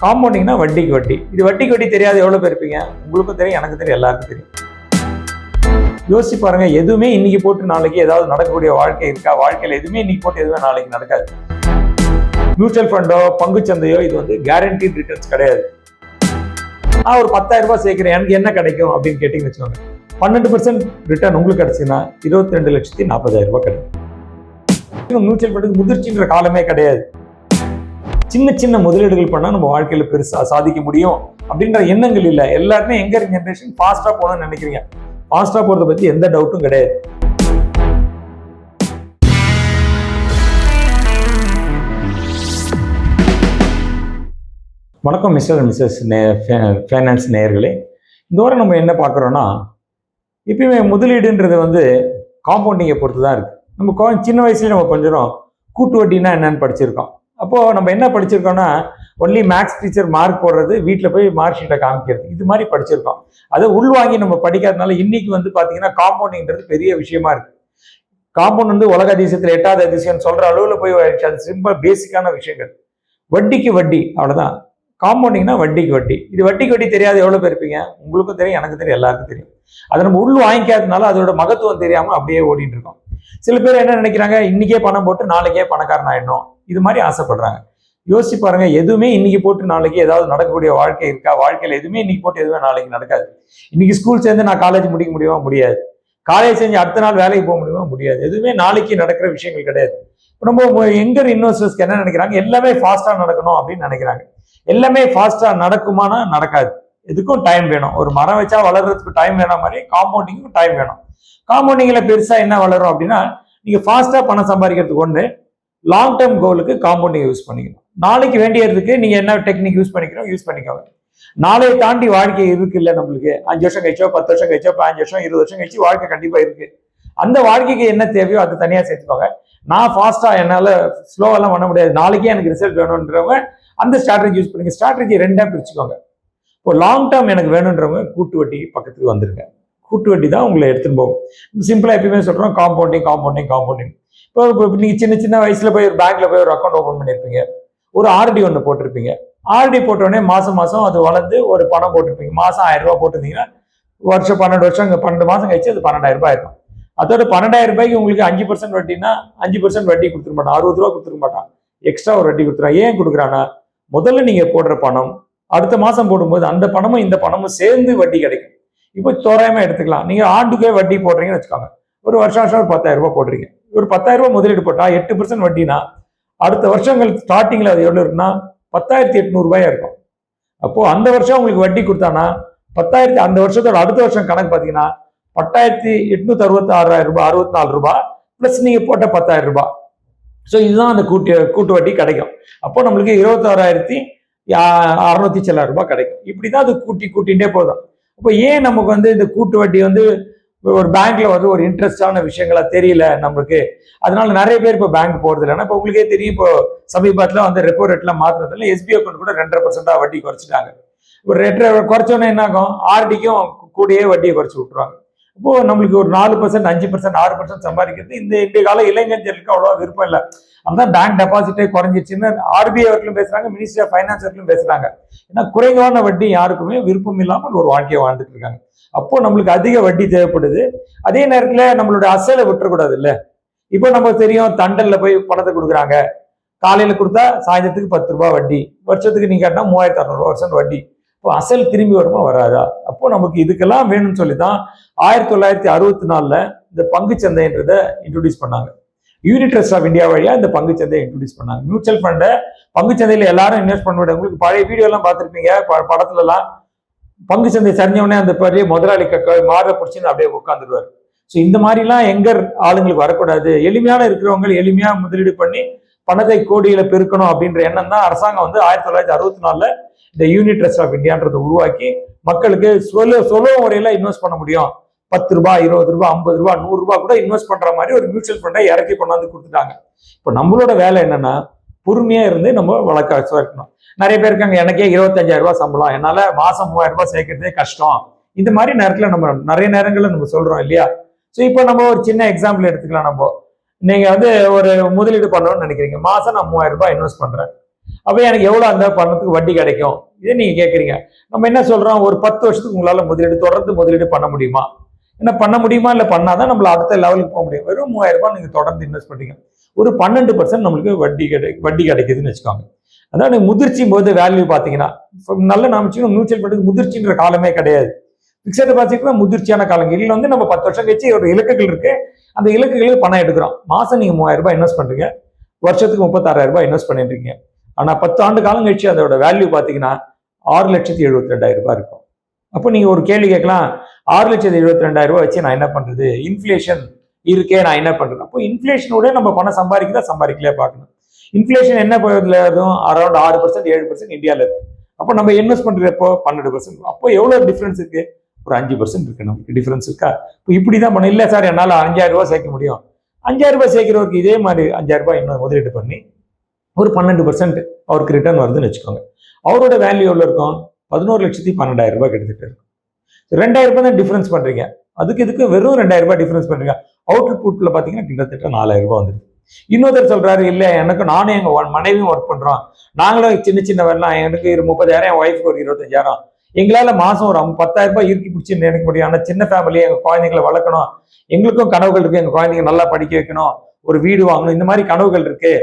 காம்பவுண்டிங்னா வட்டிக்கு வட்டி. இது வட்டிக்கு வட்டி தெரியாது எவ்வளவு பேர் இருப்பீங்க? உங்களுக்கும் தெரியும், எனக்கு தெரியும், எல்லாருக்கும் தெரியும். யோசிச்சு பாருங்க, எதுவுமே இன்னைக்கு போட்டு நாளைக்கு ஏதாவது நடக்கக்கூடிய வாழ்க்கை இருக்கா? வாழ்க்கையில எதுவுமே இன்னைக்கு போட்டு எதுவுமே நாளைக்கு நடக்காது. மியூச்சுவல் ஃபண்டோ பங்குச்சந்தையோ இது வந்து கேரண்டீட் ரிட்டர்ன்ஸ் கிடையாது. நான் ஒரு 10,000 ரூபாய் சேர்க்கிறேன், எனக்கு என்ன கிடைக்கும் அப்படின்னு கேட்டீங்கன்னு வச்சுக்கோங்க. 12% ரிட்டர்ன் உங்களுக்கு கிடைச்சுன்னா 22,40,000 ரூபாய் கிடைக்கும். மியூச்சுவல் ஃபண்டுக்கு முதிர்ச்சின்ற காலமே கிடையாது. சின்ன சின்ன முதலீடுகள் பண்ணா நம்ம வாழ்க்கையில பெருசா சாதிக்க முடியும் அப்படின்ற எண்ணங்கள் இல்லை. எல்லாருமே எங்க ஜெனரேஷன் ஃபாஸ்டா போகணும்னு நினைக்கிறீங்க. ஃபாஸ்டா போறதை பத்தி எந்த டவுட்டும் கிடையாது. வணக்கம் மிஸ்டர் அண்ட் மிஸ்ஸஸ் ஃபைனான்ஸ் நேயர்களே. இந்த வாரம் நம்ம என்ன பார்க்குறோன்னா, எப்பயுமே முதலீடுன்றது வந்து காம்பவுண்டிங்கை பொறுத்து தான் இருக்கு. நம்ம சின்ன வயசுல நம்ம கொஞ்சம் கூட்டு வட்டினா என்னன்னு படிச்சிருக்கோம். அப்போது நம்ம என்ன படிச்சிருக்கோம்னா, ஒன்லி மேக்ஸ் டீச்சர் மார்க் போடுறது, வீட்டில் போய் மார்க் ஷீட்டை காமிக்கிறது, இது மாதிரி படிச்சிருக்கோம். அதை உள்வாங்கி நம்ம படிக்காதனால இன்னைக்கு வந்து பார்த்தீங்கன்னா காம்பவுண்டிங்கிறது பெரிய விஷயமா இருக்கு. காம்பவுண்ட் வந்து உலக அதிசயத்தில் 8வது அதிசயம் சொல்ற அளவில் போய் அது சிம்பிள் பேசிக்கான விஷயங்கள். வட்டிக்கு வட்டி, அவ்வளோதான். காம்பவுண்டிங்னா வட்டிக்கு வட்டி. இது வட்டிக்கு வட்டி தெரியாது எவ்வளோ பேர் இருப்பீங்க? உங்களுக்கும் தெரியும், எனக்கு தெரியும், எல்லாருக்கும் தெரியும். அதை நம்ம உள் வாங்கிக்காதனால அதோட மகத்துவம் தெரியாமல் அப்படியே ஓடிட்டு இருக்கோம். சில பேர் என்ன நினைக்கிறாங்க, இன்னைக்கே பணம் போட்டு நாளைக்கே பணக்காரன் ஆயிடணும், இது மாதிரி ஆசைப்படுறாங்க. யோசிச்சு பாருங்க, எதுவுமே இன்னைக்கு போட்டு நாளைக்கு ஏதாவது நடக்கக்கூடிய வாழ்க்கை இருக்கா? வாழ்க்கையில எதுவுமே இன்னைக்கு போட்டு எதுவுமே நாளைக்கு நடக்காது. இன்னைக்கு ஸ்கூல் சேர்ந்து நான் காலேஜ் முடிக்க முடியுமா? முடியாது. காலேஜ் செஞ்சு அடுத்த நாள் வேலைக்கு போக முடியுமா? முடியாது. எதுவுமே நாளைக்கு நடக்கிற விஷயங்கள் கிடையாது. நம்ம எங்கர் இன்வெஸ்டர்ஸ்க்கு என்ன நினைக்கிறாங்க, எல்லாமே ஃபாஸ்டா நடக்கணும் அப்படின்னு நினைக்கிறாங்க. எல்லாமே ஃபாஸ்டா நடக்குமானா நடக்காது. எதுக்கும் டைம் வேணும். ஒரு மரம் வச்சா வளர்றதுக்கு டைம் வேணும் மாதிரி காம்பவுண்டிங்கும் டைம் வேணும். காம்பவுண்டிங்ல பெருசா என்ன வளரும் அப்படின்னா, நீங்க ஃபாஸ்டா பணம் சம்பாதிக்கிறதுக்கு ஒன்று, லாங் டேர்ம் கோலுக்கு காம்பவுண்டிங் யூஸ் பண்ணிக்கணும். நாளைக்கு வேண்டியதுக்கு நீங்க என்ன டெக்னிக் யூஸ் பண்ணிக்கோங்க. நாளையை தாண்டி வாழ்க்கை இருக்கு இல்ல நம்மளுக்கு. 5 வருஷம் கழிச்சோ, 10 வருஷம் கழிச்சோ, 15 வருஷம், 20 வருஷம் கழிச்சு வாழ்க்கை கண்டிப்பா இருக்கு. அந்த வாழ்க்கைக்கு என்ன தேவையோ அது தனியா சேர்த்துக்கோங்க. நான் ஃபாஸ்டா என்னால ஸ்லோவெல்லாம் பண்ண முடியாது, நாளைக்கே எனக்கு ரிசல்ட் வேணும்ன்றவங்க அந்த ஸ்ட்ராட்டஜி யூஸ் பண்ணுங்க. ஸ்ட்ராட்டஜி 2ஆ பிரிச்சுக்கோங்க. இப்போ லாங் டேர்ம் எனக்கு வேணுன்றவங்க கூட்டு வட்டி பக்கத்துக்கு வந்துருங்க. கூட்டு வட்டி தான் உங்களை எடுத்துன்னு போகும். சிம்பிளா எப்பயுமே சொல்றோம், காம்பவுண்டிங். இப்போ நீங்க சின்ன வயசுல போய் ஒரு பேங்க்ல போய் ஒரு அக்கௌண்ட் ஓபன் பண்ணிருப்பீங்க. ஒரு ஆர்டி ஒன்று போட்டிருப்பீங்க. ஆர்டி போட்டோடனே மாசம் அது வளர்ந்து ஒரு பணம் போட்டிருப்பீங்க. மாசம் 1000 ரூபாய் போட்டிருந்தீங்கன்னா வருஷம் 12 வருஷம் 12 மாசம் கழிச்சு அது 12,000 ரூபாய் இருக்கும். அதோட 12,000 ரூபாய்க்கு உங்களுக்கு 5% வட்டினா 5% வட்டி கொடுத்துட மாட்டான். 60 ரூபா கொடுத்துருக்க மாட்டான். எக்ஸ்ட்ரா ஒரு வட்டி கொடுத்துறான். ஏன் கொடுக்குறான்னா, முதல்ல நீங்க போடுற பணம் அடுத்த மாசம் போடும்போது அந்த பணமும் இந்த பணமும் சேர்ந்து வட்டி கிடைக்கும். இப்போ தோராயமா எடுத்துக்கலாம். நீங்க ஆண்டுக்கே வட்டி போடுறீங்கன்னு வச்சுக்கோங்க. ஒரு வருஷம் ஒரு 10,000 ரூபாய் போடுறீங்க. ஒரு 10,000 ரூபாய் முதலீடு போட்டா 8% வட்டினா அடுத்த வருஷங்கள் ஸ்டார்டிங்ல அது எவ்வளவு இருக்குன்னா 10,800 ரூபாயா இருக்கும். அப்போ அந்த வருஷம் உங்களுக்கு வட்டி கொடுத்தானா 10,000, அந்த வருஷத்தோட அடுத்த வருஷம் கணக்கு பார்த்தீங்கன்னா 10,866 ரூபாய், 64 ரூபாய் பிளஸ் நீங்க போட்ட 10,000 ரூபாய். ஸோ இதுதான் அந்த கூட்டு வட்டி கிடைக்கும். அப்போ நம்மளுக்கு 26,600 சில ரூபாய் கிடைக்கும். இப்படிதான் அது கூட்டிகிட்டே போதும். அப்போ ஏன் நமக்கு வந்து இந்த கூட்டு வட்டி வந்து ஒரு பேங்க்ல வந்து ஒரு இன்ட்ரெஸ்டான விஷயங்களா தெரியல நம்மளுக்கு. அதனால நிறைய பேர் இப்போ பேங்க் போறது இல்லைன்னா, இப்போ உங்களுக்கே தெரியும், இப்போ சமீபத்தில் வந்து ரெப்போ ரேட்ல மாத்திரத்துல SBI அக்கௌண்ட் கூட 2.5% வட்டி குறைச்சிட்டாங்க. ஒரு ரேட் குறைச்சோன்னே என்ன ஆகும், ஆர்டிக்கும் கூடயே வட்டியை குறைச்சி விட்டுருவாங்க. இப்போ நம்மளுக்கு ஒரு 4%, 5%, 6% சம்பாதிக்கிறது இந்த கால இளைஞர்களுக்கு அவ்வளோ விருப்பம் இல்லை. அதான் பேங்க் டெபாசிட்டே குறைஞ்சிருச்சுன்னு RBI வரைக்கும் பேசுறாங்க, மினிஸ்ட்ரி ஆஃப் ஃபைனான்ஸ் வரைக்கும் பேசுறாங்க. ஏன்னா குறைவான வட்டி யாருக்குமே விருப்பம் இல்லாமல் ஒரு வாழ்க்கையை வாழ்ந்துட்டு இருக்காங்க. அப்போ நம்மளுக்கு அதிக வட்டி தேவைப்படுது. அதே நேரத்துல நம்மளோட அசலை விட்டுறக்கூடாது இல்ல. இப்போ நம்ம தெரியும், தண்டல்ல போய் பணத்தை கொடுக்குறாங்க. காலையில கொடுத்தா சாயந்தரத்துக்கு 10 ரூபாய் வட்டி, வருஷத்துக்கு நீங்க கேட்டா 3,600 ரூபாய் வருஷம் வட்டி. இப்போ அசல் திரும்பி வருமா வராதா? அப்போ நமக்கு இதுக்கெல்லாம் வேணும்னு சொல்லிதான் 1964ல இந்த பங்குச்சந்தைன்றதை இன்ட்ரோடியூஸ் பண்ணாங்க. யூனிட் ட்ரஸ்ட் ஆஃப் இந்தியா வழியா இந்த பங்குச்சந்தையை இன்ட்ரோடியூஸ் பண்ணாங்க. மியூச்சுவல் ஃபண்டை பங்குச்சந்தையில எல்லாரும் இன்வெஸ்ட் பண்ண முடியாது. உங்களுக்கு பழைய வீடியோ எல்லாம் பார்த்துருப்பீங்க. படத்துல எல்லாம் பங்குச்சந்தை சரிஞ்சவனே அந்த பெரிய முதலாளி மாற பிடிச்சின்னு அப்படியே உட்காந்துருவாரு. ஸோ இந்த மாதிரிலாம் எங்கர் ஆளுங்களுக்கு வரக்கூடாது. எளிமையான இருக்கிறவங்க எளிமையா முதலீடு பண்ணி பணத்தை கோடியில பெருக்கணும் அப்படின்ற எண்ணம் தான் அரசாங்கம் வந்து 1964ல இந்த யூனிட் ட்ரஸ்ட் ஆஃப் இந்தியான்றதை உருவாக்கி மக்களுக்கு சொல்ல முறையில இன்வெஸ்ட் பண்ண முடியும். 10 ரூபாய், 20 ரூபாய், 50 ரூபாய், 100 ரூபாய் கூட இன்வெஸ்ட் பண்ற மாதிரி ஒரு மியூச்சுவல் ஃபண்டை இறக்கி கொண்டாந்து கொடுத்துட்டாங்க. இப்போ நம்மளோட வேலை என்னன்னா, பொறுமையா இருந்து நம்ம வழக்க இருக்கணும். நிறைய பேர் இருக்காங்க, எனக்கே 25,000 ரூபாய் சம்பளம், என்னால மாசம் 3,000 ரூபாய் சேர்க்கறதே கஷ்டம். இந்த மாதிரி நேரத்துல நம்ம நிறைய நேரங்கள்ல நம்ம சொல்றோம் இல்லையா. ஸோ இப்போ நம்ம ஒரு சின்ன எக்ஸாம்பிள் எடுத்துக்கலாம். நம்ம நீங்க வந்து ஒரு முதலீடு பண்ணணும்னு நினைக்கிறீங்க. மாசம் நான் 3,000 ரூபாய் இன்வெஸ்ட் பண்றேன். அப்போ எனக்கு எவ்வளோ அந்த பணத்துக்கு வட்டி கிடைக்கும், இதை நீங்க கேட்குறீங்க. நம்ம என்ன சொல்றோம், ஒரு 10 வருஷத்துக்கு உங்களால தொடர்ந்து முதலீடு பண்ண முடியுமா? என்ன பண்ண முடியுமா? இல்லை பண்ணாதான் நம்மள அடுத்த லெவலுக்கு போக முடியும். வெறும் 3000 ரூபாய் நீங்க தொடர்ந்து இன்வெஸ்ட் பண்றீங்க, ஒரு 12% நம்மளுக்கு வட்டி கிடைக்குதுன்னு வச்சுக்கோங்க. அதாவது முதிர்ச்சியும் போது வேல்யூ பார்த்தீங்கன்னா நல்ல நாம மியூச்சுவல் ஃபண்டுக்கு முதிர்ச்சின்ற காலமே கிடையாது. பிக்சட் டெபாசிட்ல முதிர்ச்சியான காலங்கள். இதில் வந்து நம்ம 10 வருஷம் கழிச்சு ஒரு இலக்குகள் இருக்கு, அந்த இலக்குகளுக்கு பணம் எடுக்கிறோம். மாசம் நீங்க 3000 ரூபாய் இன்வெஸ்ட் பண்றீங்க, வருஷத்துக்கு 36,000 ரூபாய் இன்வெஸ்ட் பண்ணிட்டு இருக்கீங்க. ஆனா 10 ஆண்டு காலம் கழிச்சு அதோட வேல்யூ பாத்தீங்கன்னா 6,72,000 ரூபாய் இருக்கும். அப்போ நீங்க ஒரு கேள்வி கேட்கலாம், 6,72,000 ரூபாய் வச்சு நான் என்ன பண்றது, இன்ஃபிளேஷன் இருக்கே நான் என்ன பண்றது? அப்போ இன்ஃபிளேஷனோட நம்ம பணம் சம்பாதிக்கலையா பார்க்கணும். இன்ஃபிளேஷன் என்ன அரௌண்ட் 6% 7% இந்தியாவில் இருக்கு. அப்போ நம்ம இன்வெஸ்ட் பண்றப்போ 12%. அப்போ எவ்வளவு டிஃபரன்ஸ் இருக்கு? ஒரு 5% இருக்கு. நமக்கு டிஃபரன்ஸ் இருக்கா? இப்போ இப்படிதான் பண்ண இல்லை சார், என்னால் 5,000 ரூபாய் சேர்க்க முடியும். 5,000 ரூபாய் சேர்க்கிறவருக்கு இதே மாதிரி 5,000 ரூபாய் இன்னும் முதலீடு பண்ணி ஒரு 12% அவருக்கு ரிட்டர்ன் வருதுன்னு வச்சுக்கோங்க. அவரோட வேல்யூ எவ்வளோ இருக்கும்? 11,12,000 ரூபாய் கிட்டத்தட்ட இருக்கும். 2,000 ரூபாய் தான் டிஃபரன்ஸ் பண்றீங்க. அதுக்கு இதுக்கு வெறும் 2,000 ரூபாய் டிஃபரன்ஸ் பண்றீங்க. அவுட்புட்ல பாத்தீங்கன்னா கிட்டத்தட்ட 4,000 ரூபாய் வந்துருக்கு. இன்னொருத்தர் சொல்றாரு, இல்ல எனக்கு நானும் எங்க மனைவியும் ஒர்க் பண்றோம், நாங்களும் சின்ன வேலை, எனக்கு 30,000, என் ஒய்ஃப்க்கு ஒரு 25,000, எங்களால மாசம் ஒரு 10,000 ரூபாய் இறுக்கி பிடிச்சி நினைக்க முடியும். ஆனா சின்ன ஃபேமிலி, எங்க குழந்தைங்களை வளர்க்கணும், எங்களுக்கும் கனவுகள் இருக்கு, எங்க குழந்தைங்க நல்லா படிக்க வைக்கணும், ஒரு வீடு வாங்கணும், இந்த மாதிரி கனவுகள் இருக்கு,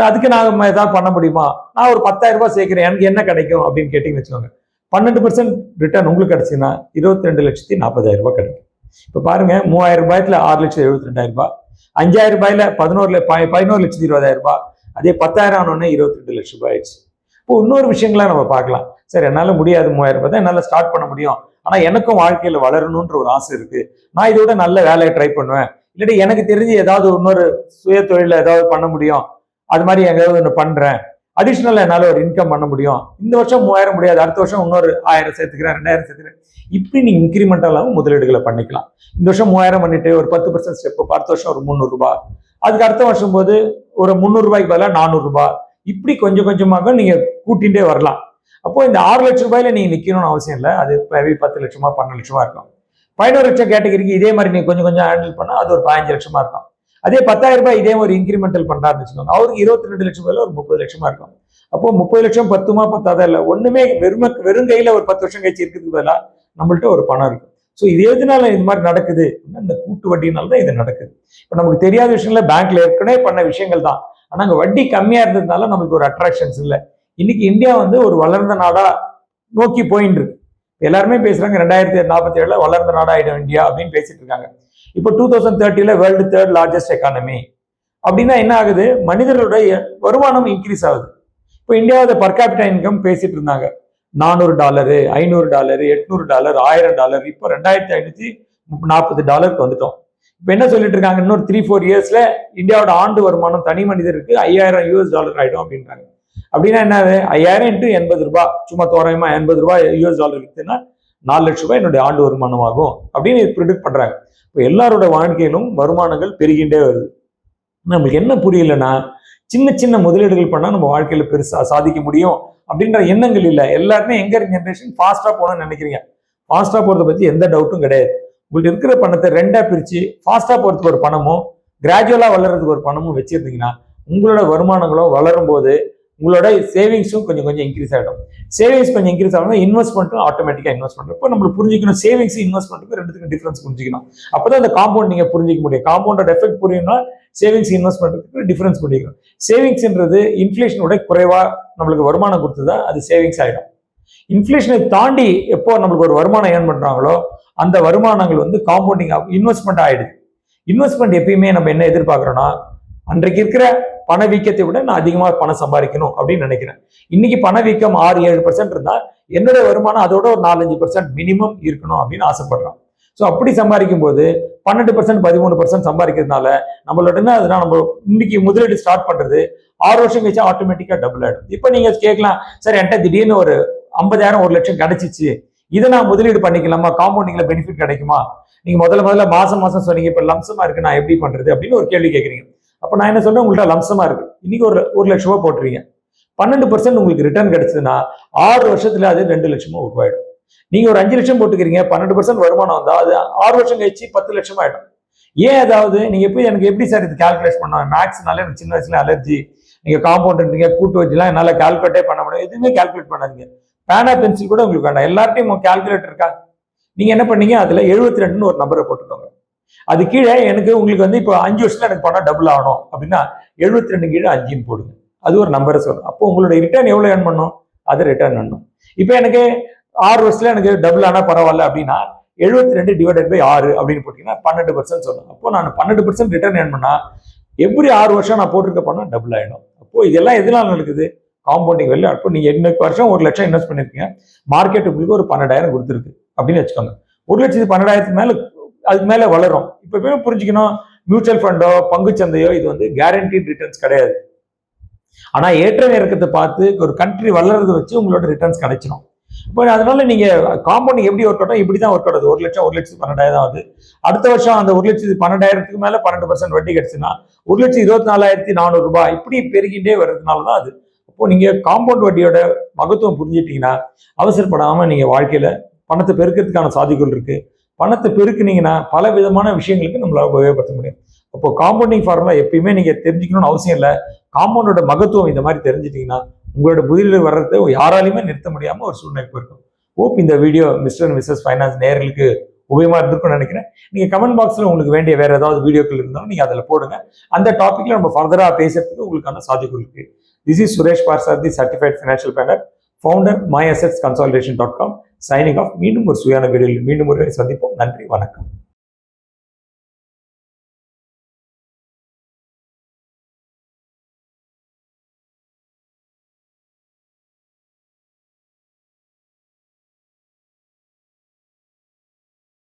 அதுக்கு நாங்க ஏதாவது பண்ண முடியுமா? நான் ஒரு 10,000 ரூபாய் சேர்க்கிறேன், எனக்கு என்ன கிடைக்கும் அப்படின்னு கேட்டீங்கன்னு வச்சுக்கோங்க. 12% ரிட்டர்ன் உங்களுக்கு கிடைச்சுன்னா 22,40,000 ரூபாய் கிடைக்கும். இப்ப பாருங்க, 3,000 ரூபாய்ல 6,72,000 ரூபாய், 5,000 ரூபாயில 11,20,000 ரூபாய், அதே 10,000 ஆனோடனே 22 லட்சம் ரூபாய் ஆயிடுச்சு. இப்போ இன்னொரு விஷயங்களா நம்ம பார்க்கலாம். சார் என்னால முடியாது, 3,000 ரூபாய் தான் என்னால ஸ்டார்ட் பண்ண முடியும், ஆனா எனக்கும் வாழ்க்கையில வளரணும்ன்ற ஒரு ஆசை இருக்கு, நான் இதோட நல்ல வேலையை ட்ரை பண்ணுவேன், இல்லாட்டி எனக்கு தெரிஞ்சு ஏதாவது இன்னொரு சுய தொழில ஏதாவது பண்ண முடியும், அது மாதிரி எங்கேயாவது ஒன்று பண்றேன், அடிஷனலா என்னால ஒரு இன்கம் பண்ண முடியும், இந்த வருஷம் 3,000 முடியாது, அடுத்த வருஷம் இன்னொரு 1,000 சேர்த்துக்கிறேன், 2,000 சேர்த்துக்கிறேன், இப்படி நீங்க இன்கிரிமெண்டலாகவும் முதலீடுகளை பண்ணிக்கலாம். இந்த வருஷம் 3,000 பண்ணிட்டு ஒரு 10% ஸ்டெப், அடுத்த வருஷம் ஒரு 300 ரூபாய், அதுக்கு அடுத்த வருஷம் போது ஒரு 300 ரூபாய்க்கு பதிலாக 400 ரூபாய், இப்படி கொஞ்சம் கொஞ்சமாக நீங்க கூட்டிகிட்டே வரலாம். அப்போ இந்த 6 லட்சம் ரூபாயில நீங்க நிக்கணும்னு அவசியம் இல்லை, அது 10 லட்சமா 12 லட்சமா இருக்கும். 11 லட்சம் கேட்டகரிக்கு இதே மாதிரி நீங்க கொஞ்சம் கொஞ்சம் ஹேண்டில் பண்ணா அது ஒரு 15 லட்சமா இருக்கும். அதே 10,000 ரூபாய் இதே ஒரு இன்கிரிமெண்டல் பண்றாருன்னு வச்சுக்கோங்க, அவருக்கு 22 லட்சம் ரூபாயில ஒரு 30 லட்சமா இருக்கும். அப்போ 30 லட்சம் 10மா 10 இல்லை, ஒண்ணுமே வெறும் கையில ஒரு 10 வருஷம் கழிச்சு இருக்கிறதுக்கு பதிலாக நம்மள்ட்ட ஒரு பணம் இருக்கு. ஸோ இது எதுனால இது மாதிரி நடக்குது? இந்த கூட்டு வட்டினால தான் இது நடக்குது. இப்போ நமக்கு தெரியாத விஷயங்கள பேங்க்ல ஏற்கனவே பண்ண விஷயங்கள் தான், ஆனா அங்க வட்டி கம்மியா இருந்ததுனால நமக்கு ஒரு அட்ராக்ஷன்ஸ் இல்லை. இன்னைக்கு இந்தியா வந்து ஒரு வளர்ந்த நாடா நோக்கி போயிட்டு இருக்கு. எல்லாருமே பேசுறாங்க 2047 வளர்ந்த நாடா ஆயிடும் இந்தியா அப்படின்னு பேசிட்டு இருக்காங்க. இப்போ 2030 வேர்ல்டு 3rd லார்ஜஸ்ட் எக்கானமி அப்படின்னா என்ன ஆகுது? மனிதர்களுடைய வருமானம் இன்க்ரீஸ் ஆகுது. இப்போ இந்தியாவோட பர் கேபிட்டா இன்கம் பேசிட்டு இருந்தாங்க, $400, $500, $800, $1,000, இப்போ $2,540 வந்துட்டோம். இப்போ என்ன சொல்லிட்டு இருக்காங்க, இன்னொரு 3-4 இயர்ஸ்ல இந்தியாவோட ஆண்டு வருமானம் தனி மனிதருக்கு $5,000 ஆயிடும் அப்படின்றாங்க. அப்படின்னா என்னது? 5,000 × 80 ரூபாய், சும்மா தோராயமா $80 வித்துனா 4 லட்சம் ரூபாய் என்னுடைய ஆண்டு வருமானம் ஆகும் அப்படின்னு ப்ரிடிக்ட் பண்றாங்க. இப்போ எல்லாரோட வாழ்க்கையிலும் வருமானங்கள் பெருகின்றே வருது. நம்மளுக்கு என்ன புரியலன்னா, சின்ன சின்ன முதலீடுகள் பண்ணா நம்ம வாழ்க்கையில பெருசா சாதிக்க முடியும் அப்படின்ற எண்ணங்கள் இல்லை. எல்லாருமே எங்க ஜென்ரேஷன் ஃபாஸ்டா போகணும்னு நினைக்கிறீங்க. ஃபாஸ்டா போறதை பத்தி எந்த டவுட்டும் கிடையாது. உங்களுக்கு இருக்கிற பணத்தை 2ஆ பிரிச்சு ஃபாஸ்டா போறதுக்கு ஒரு பணமும் கிராஜுவலா வளர்றதுக்கு ஒரு பணமும் வச்சிருந்தீங்கன்னா உங்களோட வருமானங்களும் வளரும் போது உங்களோட சேவிங்ஸும் கொஞ்சம் கொஞ்சம் இன்க்ரீஸ் ஆகிடும். சேவிங்ஸ் கொஞ்சம் இன்க்ரீஸ் ஆகணும், இன்வெஸ்ட்மெண்ட்டும் ஆட்டோமேட்டிக்காக இன்வெஸ்ட்மெண்ட். இப்போ நம்ம புரிஞ்சிக்கணும், சேவிங்ஸ் இன்வெஸ்ட்மெண்ட்டுக்கு ரெண்டுத்துக்கும் டிஃபரன்ஸ் புரிஞ்சிக்கணும். அப்போதான் அந்த காம்பவுண்ட் நீங்க புரிஞ்சிக்க முடியும். காம்பவுண்டோட எஃபெக்ட் புரியணும்னா சேவிங்ஸ் இன்வெஸ்ட்மெண்ட்டுக்கு டிஃபரன்ஸ் புரிஞ்சிக்கணும். சேவிங்ஸ்ன்றது இன்ஃபிளேஷனோட குறைவா நம்மளுக்கு வருமானம் கொடுத்ததா அது சேவிங்ஸ் ஆகிடும். இன்ஃபிளேஷனை தாண்டி எப்போ நம்மளுக்கு ஒரு வருமானம் ஏர்ன் பண்றாங்களோ அந்த வருமானங்கள் வந்து காம்பவுண்டிங் இன்வெஸ்ட்மெண்ட் ஆயிடுது. இன்வெஸ்ட்மெண்ட் எப்பயுமே நம்ம என்ன எதிர்பார்க்கிறோம்னா, அன்றைக்கு இருக்கிற பணவீக்கத்தை விட நான் அதிகமாக பணம் சம்பாதிக்கணும் அப்படின்னு நினைக்கிறேன். இன்னைக்கு பணவீக்கம் 6-7% இருந்தா என்னோட வருமானம் அதோட ஒரு 4-5% மினிமம் இருக்கணும் அப்படின்னு ஆசைப்படுறோம். ஸோ அப்படி சம்பாதிக்கும் போது 12% 13% சம்பாதிக்கிறதுனால நம்மளோட என்ன அதுனா, நம்ம இன்னைக்கு முதலீடு ஸ்டார்ட் பண்றது 6 வருஷம் கழிச்சு ஆட்டோமேட்டிக்கா டபுள் ஆயிடும். இப்போ நீங்க கேட்கலாம், சார் என்கிட்ட திடீர்னு ஒரு 50,000 1 லட்சம் கிடைச்சிச்சு, இதை நான் முதலீடு பண்ணிக்கலாமா, காம்பவுண்டிங்ல பெனிஃபிட் கிடைக்குமா? நீங்க முதல்ல மாசம் சொன்னீங்க, இப்ப லம்சமா இருக்கு, நான் எப்படி பண்றது அப்படின்னு ஒரு கேள்வி கேட்குறீங்க. அப்ப நான் என்ன சொல்றேன், உங்கள்ட்ட லம்சமா இருக்கு, இன்னைக்கு ஒரு லட்சம் ரூபாய் போட்டுறீங்க, 12% உங்களுக்கு ரிட்டர்ன் கிடைச்சதுன்னா 6 வருஷத்துல அது 2 லட்சமா உருவாயிடும். நீங்க ஒரு 5 லட்சம் போட்டுக்கிறீங்க, 12% வருமானம் வந்தா அது 6 வருஷம் கழிச்சு 10 லட்சம் ஆயிடும். ஏன்? அதாவது நீங்க எப்படி எனக்கு எப்படி சார் இது கால்குலேட் பண்ணுவேன், மேக்ஸ்னால எனக்கு சின்ன வயசுல அலர்ஜி, நீங்க காம்பவுண்ட்ன்றீங்க, கூட்டு வச்சுலாம் என்னால கால்குலேட்டே பண்ண முடியும். எதுவுமே கால்குலேட் பண்ணாதீங்க. பேனா பென்சில் கூட உங்களுக்கு வேண்டாம். எல்லார்ட்டையும் கால்குலேட்டர் இருக்கா? நீங்க என்ன பண்ணீங்க, அதுல 72ன்னு ஒரு நம்பரை போட்டுக்கோங்க. அது கீழே எனக்கு உங்களுக்கு வந்து இப்போ 5 வருஷத்துல எனக்கு பணம் டபுள் ஆகணும் அப்படின்னா 72 கீழே 5ன்னு போடுங்க. அது ஒரு நம்பரை சொல்லும். அப்போ உங்களுடைய ரிட்டர்ன் எவ்வளவு ஏர்ன் பண்ணும், அது ரிட்டர்ன் பண்ணும். இப்போ எனக்கு 6 வருஷத்துல எனக்கு டபுள் ஆனா பரவாயில்ல அப்படின்னா 72 டிவைடட் பை 6 அப்படின்னு போட்டீங்கன்னா 12% சொல்லும். அப்போ நான் 12% ரிட்டர்ன் ஏர்ன் பண்ணா எவ்ரி 6 வருஷம் நான் போட்டிருக்க பணம் டபுள் ஆயிடும். அப்போ இதெல்லாம் எதனால நடக்குது, காம்பவுண்டிங் வேல்யூ. அப்போ நீங்க இன்னைக்கு வருஷம் 1 லட்சம் இன்வெஸ்ட் பண்ணிருக்கீங்க, மார்க்கெட் உங்களுக்கு ஒரு 12,000 கொடுத்துருக்கு அப்படின்னு வச்சுக்கோங்க. 1,12,000 மேல அதுக்கு மேல வளரும். இப்ப புரிஞ்சுக்கணும், மியூச்சுவல் ஃபண்டோ பங்குச்சந்தையோ இது வந்து கேரண்டீட் ரிட்டர்ன்ஸ் கிடையாது. ஆனா ஏற்ற இறக்கத்தை பார்த்து ஒரு கண்ட்ரி வளர்றதை வச்சு உங்களோட ரிட்டர்ன்ஸ் கிடைச்சிடும். இப்போ அதனால நீங்க காம்பவுண்டிங் எப்படி ஒர்க் அவுட், இப்படிதான் ஒர்க் அவுட். 1,12,000 ஆகுது. அடுத்த வருஷம் அந்த 1,12,000க்கு மேல 12% வட்டி கிடைச்சுன்னா 1,24,400 ரூபாய் இப்படி பெருகிட்டே வர்றதுனாலதான் அது. அப்போ நீங்க காம்பவுண்ட் வட்டியோட மகத்துவம் புரிஞ்சிட்டீங்கன்னா அவசரப்படாம நீங்க வாழ்க்கையில பணத்தை பெருக்கிறதுக்கான சாதிகள் இருக்கு. பணத்தை பெருக்குனீங்கன்னா பல விதமான விஷயங்களுக்கு நம்மளால உபயோகப்படுத்த முடியும். அப்போ காம்பவுண்டிங் ஃபார்முலா எப்பயுமே நீங்க தெரிஞ்சுக்கணும்னு அவசியம் இல்லை. காம்பவுண்டோட மகத்துவம் இந்த மாதிரி தெரிஞ்சிட்டீங்கன்னா உங்களோட முதலீடு வர்றதை யாராலையுமே நிறுத்த முடியாம ஒரு சூழ்நிலைக்கு இருக்கும். ஹோப் இந்த video mister and missus finance நேயர்களுக்கு உபயோகமா இருந்திருக்கும்னு நினைக்கிறேன். நீங்க கமெண்ட் பாக்ஸ்ல உங்களுக்கு வேண்டிய வேற ஏதாவது வீடியோக்கள் இருந்தாலும் நீங்க அதில் போடுங்க. அந்த டாபிக்ல நம்ம ஃபர்தரா பேசுறதுக்கு உங்களுக்கான சாத்தியக்கூறு இருக்கு. This is Suresh Parthasarathy, certified financial planar, founder myassetsconsolidation.com, signing off. மீண்டும் ஒரு சுயான வீடியோவில் மீண்டும் ஒரு சந்திப்போம். நன்றி, வணக்கம்.